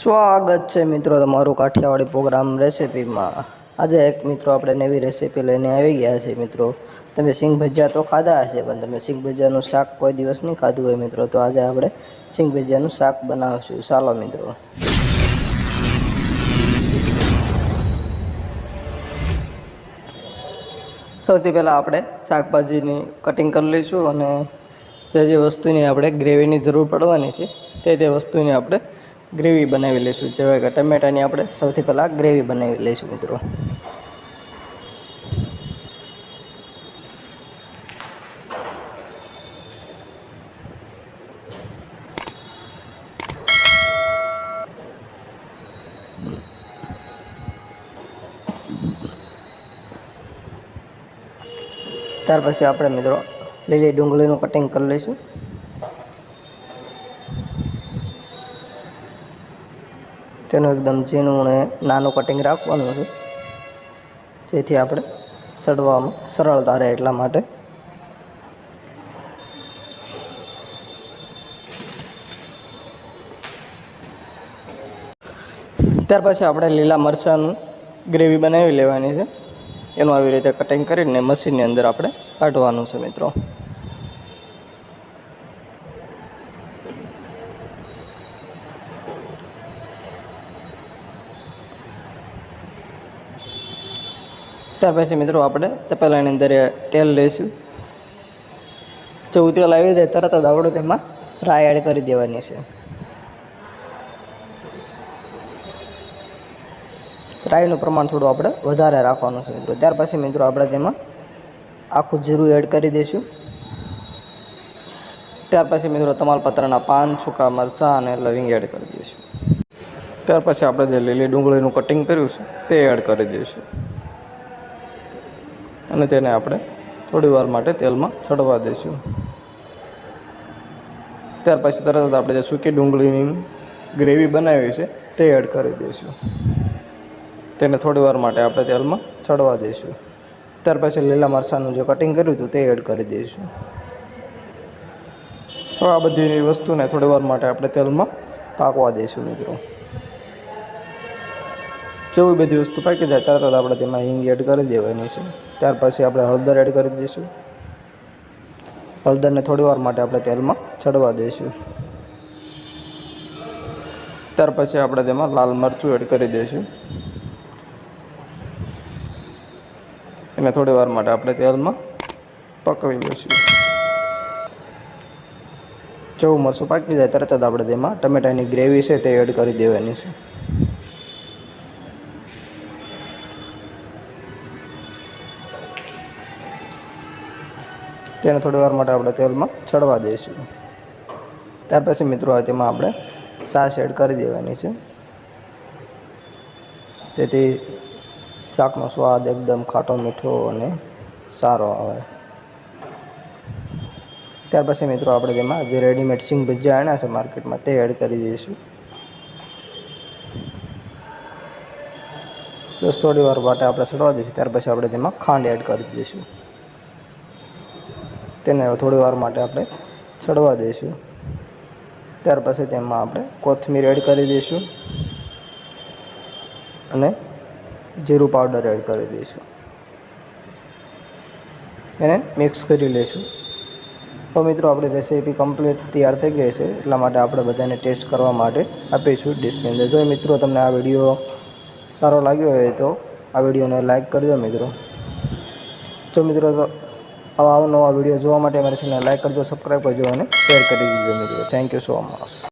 સ્વાગત છે મિત્રો તમારું કાઠિયાવાડી પ્રોગ્રામ રેસિપીમાં। આજે એક મિત્રો આપણે નવી રેસિપી લઈને આવી ગયા છે મિત્રો। તમે સિંગ ભજીયા તો ખાધા હશે, પણ તમે સિંગ ભજીયાનું શાક કોઈ દિવસ નહીં ખાધું હોય મિત્રો, તો આજે આપણે સિંગ ભજીયાનું શાક બનાવીશું। ચાલો મિત્રો। સૌથી પહેલાં આપણે શાકભાજીની કટિંગ કરી લઈશું અને જે વસ્તુની આપણે ગ્રેવીની જરૂર પડવાની છે તે વસ્તુની આપણે ગ્રેવી બનાવી લઈશું। જેવા કે ટમેટાની આપણે સૌથી પહેલાં ગ્રેવી બનાવી લઈશું મિત્રો। ત્યાર પછી આપણે મિત્રો લીલી ડુંગળીનું કટિંગ કરી લઈશું। તેનું એકદમ ઝીણું અને નાનું કટિંગ રાખવાનું છે, જેથી આપણે સડવામાં સરળતા રહે એટલા માટે। ત્યાર પછી આપણે લીલા મરચાંનું ગ્રેવી બનાવી લેવાની છે। એનું આવી રીતે કટિંગ કરીને મશીનની અંદર આપણે કાઢવાનું છે મિત્રો। ત્યાર પછી મિત્રો આપણે તપેલાની અંદર તેલ લઈશું। જેવું તેલ આવી જાય તરત જ આપણે તેમાં રાઈ એડ કરી દેવાની છે। રાઈનું પ્રમાણ થોડું આપણે વધારે રાખવાનું છે મિત્રો। ત્યાર પછી મિત્રો આપણે તેમાં આખું જીરું એડ કરી દઈશું। ત્યાર પછી મિત્રો તમાલપત્રના પાન, સૂકા મરચાં અને લવિંગ એડ કરી દઈશું। ત્યાર પછી આપણે જે લીલી ડુંગળીનું કટિંગ કર્યું છે તે એડ કરી દઈશું અને તેને આપણે થોડી વાર માટે તેલમાં ચડવા દઈશું। ત્યાર પછી તરત જ આપણે જે સૂકી ડુંગળીની ગ્રેવી બનાવી છે તે એડ કરી દઈશું। તેને થોડી વાર માટે આપણે તેલમાં ચડવા દઈશું। ત્યાર પછી લીલા મરચાંનું જે કટિંગ કર્યું હતું તે એડ કરી દઈશું। હવે આ બધી વસ્તુને થોડી વાર માટે આપણે તેલમાં પાકવા દઈશું મિત્રો। જેવી બધી વસ્તુ પાકી જાય તરત જ આપણે તેમાં હિંગ એડ કરી દેવાની છે। ત્યાર પછી આપણે હળદર એડ કરી દઈશું। હળદરને થોડી વાર માટે આપણે તેલમાં ચડવા દઈશું। ત્યાર પછી આપણે તેમાં લાલ મરચું એડ કરી દઈશું। એને થોડી વાર માટે આપણે તેલમાં પકવી લઈશું। જેવું મરચું પાકી જાય તરત જ આપણે તેમાં ટમેટાની ગ્રેવી છે તે એડ કરી દેવાની છે। તેને થોડી વાર માટે આપણે તેલમાં ચડવા દઈશું। ત્યાર પછી મિત્રો તેમાં આપણે છાશ એડ કરી દેવાની છે, તેથી શાકનો સ્વાદ એકદમ ખાટો મીઠો અને સારો આવે। ત્યાર પછી મિત્રો આપણે તેમાં જે રેડીમેડ સિંગ ભજીયા આવ્યા છે માર્કેટમાં તે એડ કરી દઈશું। બસ થોડી વાર માટે આપણે ચડવા દઈશું। ત્યાર પછી આપણે તેમાં ખાંડ એડ કરી દઈશું। તેને થોડી વાર માટે આપણે ચડવા દઈશું। ત્યાર પછી તેમાં આપણે કોથમીર એડ કરી દઈશું અને જીરું પાવડર એડ કરી દઈશું। એને મિક્સ કરી લઈશું। તો મિત્રો આપણી રેસીપી કમ્પ્લીટ તૈયાર થઈ ગઈ છે, એટલા માટે આપણે બધાને ટેસ્ટ કરવા માટે આપીશું ડિશની અંદર। જો મિત્રો તમને આ વિડીયો સારો લાગ્યો હોય તો આ વિડીયોને લાઈક કરજો મિત્રો। જો મિત્રો તો આવા અવનવા વિડીયો જોવા માટે અમારી ચેનલને લાઈક કરજો, સબસ્ક્રાઈબ કરજો અને શેર કરી દીજો મિત્રો। Thank you so much.